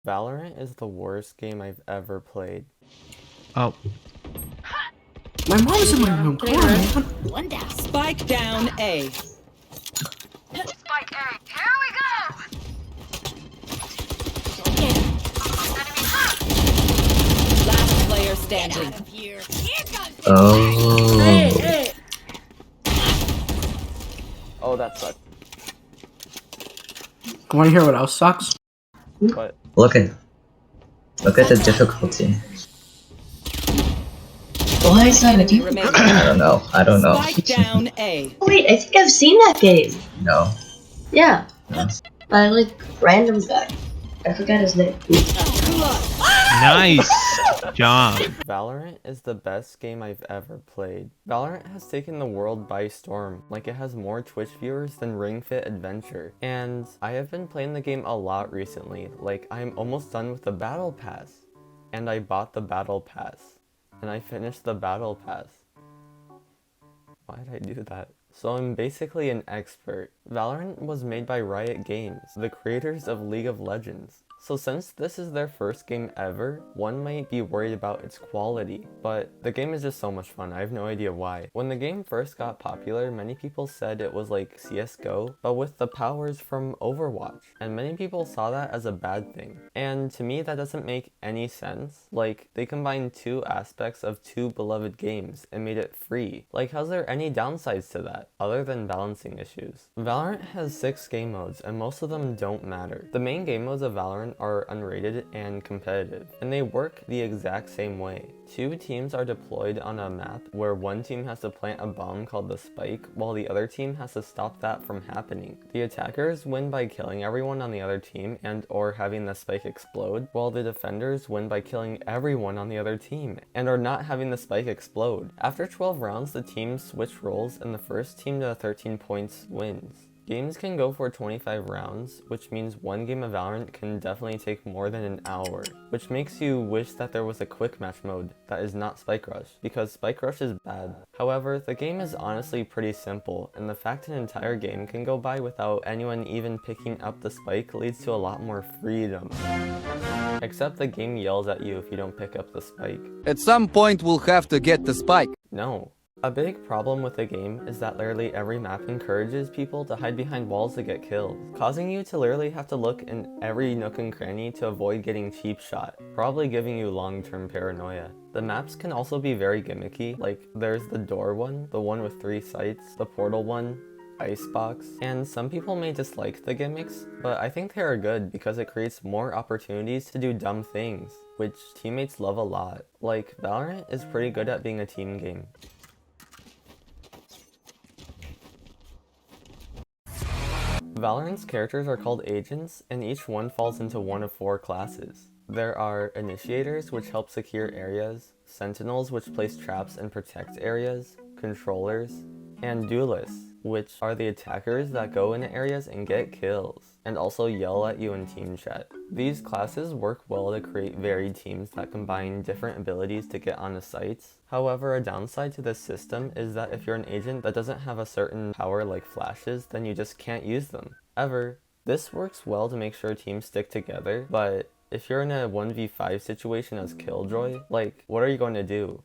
Valorant is the worst game I've ever played. Oh. My mom's in my room. Come on, man. One down. Spike down A. Spike A. Here we go! Last player standing. Oh. Oh, that sucked. Want to hear what else sucks? But Look at the difficulty. Why is that a deep? Remaining. I don't know. Spike down A. Wait, I think I've seen that game. No. Yeah, No. by like random guy. I forgot his name. Nice job. Valorant is the best game I've ever played. Valorant has taken the world by storm. Like, it has more Twitch viewers than Ring Fit Adventure. And I have been playing the game a lot recently. Like, I'm almost done with the Battle Pass. And I bought the Battle Pass. And I finished the Battle Pass. Why did I do that? So I'm basically an expert. Valorant was made by Riot Games, the creators of League of Legends. So since this is their first game ever, one might be worried about its quality, but the game is just so much fun. I have no idea why. When the game first got popular, many people said it was like CSGO, but with the powers from Overwatch, and many people saw that as a bad thing. And to me, that doesn't make any sense. Like, they combined two aspects of two beloved games and made it free. Like, how's there any downsides to that, other than balancing issues? Valorant has 6 game modes, and most of them don't matter. The main game modes of Valorant are unrated and competitive, and they work the exact same way. 2 teams are deployed on a map where one team has to plant a bomb called the spike, while the other team has to stop that from happening. The attackers win by killing everyone on the other team and or having the spike explode, while the defenders win by killing everyone on the other team and or not having the spike explode. After 12 rounds, the teams switch roles and the first team to 13 points wins. Games can go for 25 rounds, which means one game of Valorant can definitely take more than an hour, which makes you wish that there was a quick match mode that is not Spike Rush, because Spike Rush is bad. However, the game is honestly pretty simple, and the fact an entire game can go by without anyone even picking up the spike leads to a lot more freedom. Except the game yells at you if you don't pick up the spike. At some point, we'll have to get the spike. No. A big problem with the game is that literally every map encourages people to hide behind walls to get kills, causing you to literally have to look in every nook and cranny to avoid getting cheap shot, probably giving you long-term paranoia. The maps can also be very gimmicky, like there's the door one, the one with 3 sights, the portal one, Icebox, and some people may dislike the gimmicks, but I think they are good because it creates more opportunities to do dumb things, which teammates love a lot. Like, Valorant is pretty good at being a team game. Valorant's characters are called agents, and each one falls into one of 4 classes. There are initiators, which help secure areas, sentinels, which place traps and protect areas, controllers, and duelists, which are the attackers that go into areas and get kills, and also yell at you in team chat. These classes work well to create varied teams that combine different abilities to get onto sites. However, a downside to this system is that if you're an agent that doesn't have a certain power like flashes, then you just can't use them, ever. This works well to make sure teams stick together, but if you're in a 1v5 situation as Killjoy, like, what are you going to do?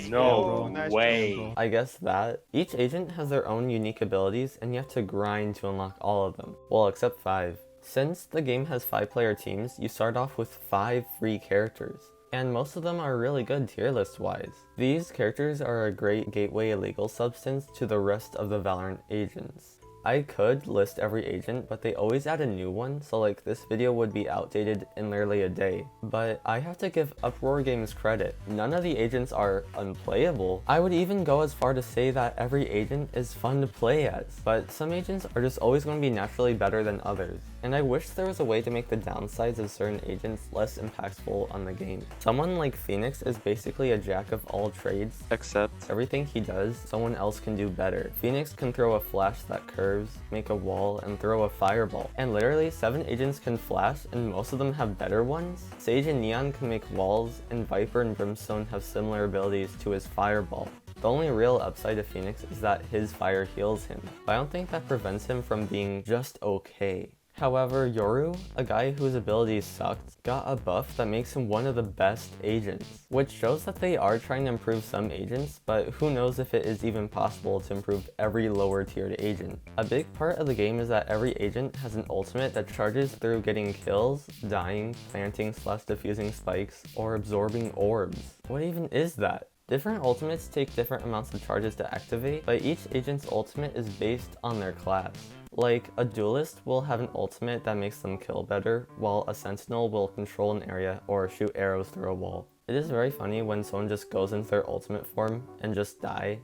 No way. I guess that. Each agent has their own unique abilities, and you have to grind to unlock all of them. Well, except 5. Since the game has 5-player teams, you start off with 5 free characters, and most of them are really good tier list wise. These characters are a great gateway illegal substance to the rest of the Valorant agents. I could list every agent, but they always add a new one, so like this video would be outdated in literally a day. But I have to give Uproar Games credit. None of the agents are unplayable. I would even go as far to say that every agent is fun to play as, but some agents are just always going to be naturally better than others. And I wish there was a way to make the downsides of certain agents less impactful on the game. Someone like Phoenix is basically a jack of all trades, except everything he does, someone else can do better. Phoenix can throw a flash that curves, make a wall, and throw a fireball. And literally 7 agents can flash, and most of them have better ones. Sage and Neon can make walls, and Viper and Brimstone have similar abilities to his fireball. The only real upside to Phoenix is that his fire heals him, but I don't think that prevents him from being just okay. However, Yoru, a guy whose abilities sucked, got a buff that makes him one of the best agents, which shows that they are trying to improve some agents, but who knows if it is even possible to improve every lower tiered agent. A big part of the game is that every agent has an ultimate that charges through getting kills, dying, planting / defusing spikes, or absorbing orbs. What even is that? Different ultimates take different amounts of charges to activate, but each agent's ultimate is based on their class. Like, a duelist will have an ultimate that makes them kill better, while a sentinel will control an area or shoot arrows through a wall. It is very funny when someone just goes into their ultimate form and just die.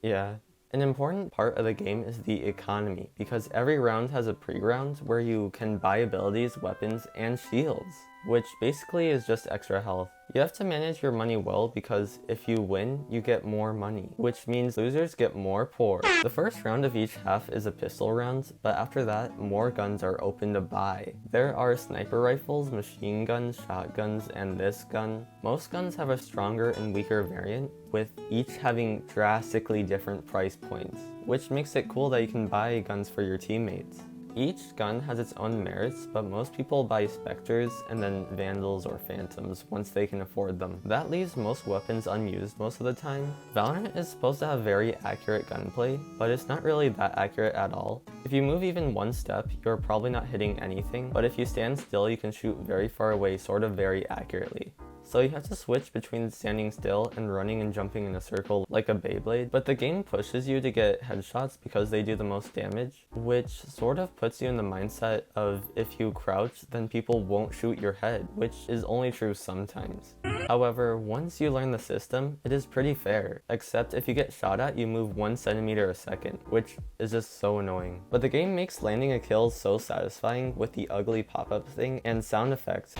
Yeah. An important part of the game is the economy, because every round has a pre-round where you can buy abilities, weapons, and shields, which basically is just extra health. You have to manage your money well because if you win, you get more money, which means losers get more poor. The first round of each half is a pistol round, but after that, more guns are open to buy. There are sniper rifles, machine guns, shotguns, and this gun. Most guns have a stronger and weaker variant, with each having drastically different price points, which makes it cool that you can buy guns for your teammates. Each gun has its own merits, but most people buy Spectres and then Vandals or Phantoms once they can afford them. That leaves most weapons unused most of the time. Valorant is supposed to have very accurate gunplay, but it's not really that accurate at all. If you move even one step, you're probably not hitting anything, but if you stand still, you can shoot very far away, sort of very accurately. So you have to switch between standing still and running and jumping in a circle like a Beyblade, but the game pushes you to get headshots because they do the most damage, which sort of puts you in the mindset of if you crouch, then people won't shoot your head, which is only true sometimes. However, once you learn the system, it is pretty fair, except if you get shot at, you move 1 centimeter a second, which is just so annoying. But the game makes landing a kill so satisfying with the ugly pop-up thing and sound effects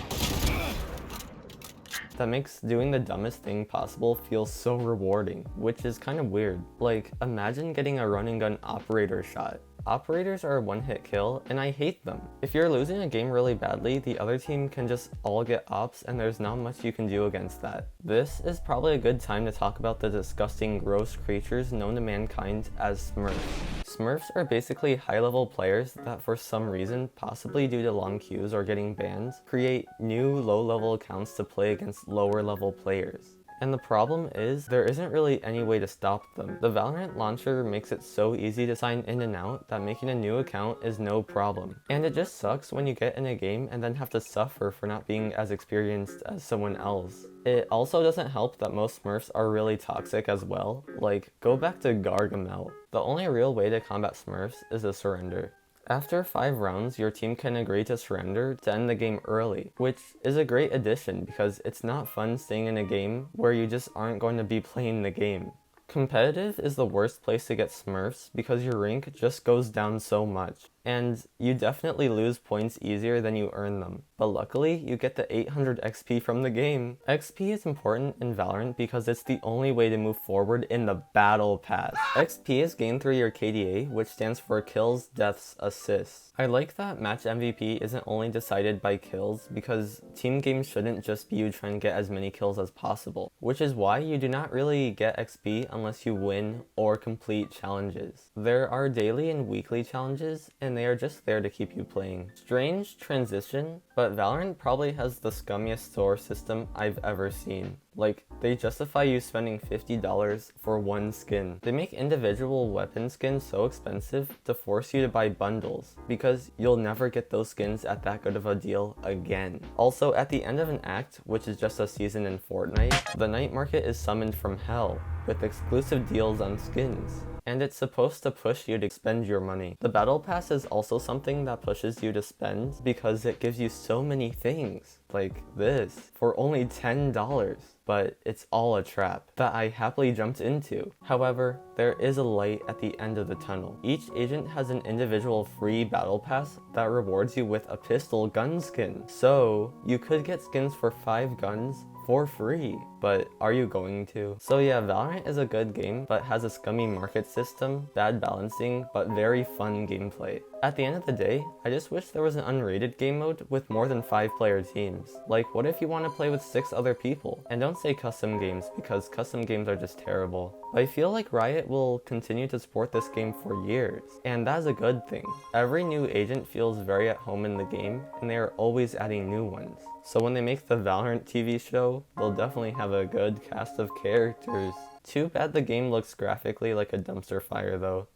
that makes doing the dumbest thing possible feel so rewarding, which is kind of weird. Like, imagine getting a run and gun operator shot. Operators are a one-hit kill, and I hate them. If you're losing a game really badly, the other team can just all get ops, and there's not much you can do against that. This is probably a good time to talk about the disgusting, gross creatures known to mankind as Smurfs. Smurfs are basically high-level players that for some reason, possibly due to long queues or getting banned, create new low-level accounts to play against lower-level players. And the problem is, there isn't really any way to stop them. The Valorant launcher makes it so easy to sign in and out that making a new account is no problem. And it just sucks when you get in a game and then have to suffer for not being as experienced as someone else. It also doesn't help that most Smurfs are really toxic as well. Like, go back to Gargamel. The only real way to combat Smurfs is to surrender. After 5 rounds, your team can agree to surrender to end the game early, which is a great addition because it's not fun staying in a game where you just aren't going to be playing the game. Competitive is the worst place to get Smurfs because your rank just goes down so much, and you definitely lose points easier than you earn them. But luckily, you get the 800 XP from the game. XP is important in Valorant because it's the only way to move forward in the Battle Pass. XP is gained through your KDA, which stands for kills, deaths, assists. I like that match MVP isn't only decided by kills because team games shouldn't just be you trying to get as many kills as possible, which is why you do not really get XP unless you win or complete challenges. There are daily and weekly challenges, and they are just there to keep you playing. Strange transition, but Valorant probably has the scummiest store system I've ever seen. Like, they justify you spending $50 for one skin. They make individual weapon skins so expensive to force you to buy bundles, because you'll never get those skins at that good of a deal again. Also, at the end of an act, which is just a season in Fortnite, the night market is summoned from hell, with exclusive deals on skins. And it's supposed to push you to spend your money. The Battle Pass is also something that pushes you to spend because it gives you so many things, like this, for only $10. But it's all a trap that I happily jumped into. However, there is a light at the end of the tunnel. Each agent has an individual free battle pass that rewards you with a pistol gun skin. So you could get skins for 5 guns for free, but are you going to? So yeah, Valorant is a good game, but has a scummy market system, bad balancing, but very fun gameplay. At the end of the day, I just wish there was an unrated game mode with more than 5-player teams. Like, what if you want to play with 6 other people? And don't say custom games, because custom games are just terrible. But I feel like Riot will continue to support this game for years, and that is a good thing. Every new agent feels very at home in the game, and they are always adding new ones. So when they make the Valorant TV show, they'll definitely have a good cast of characters. Too bad the game looks graphically like a dumpster fire though.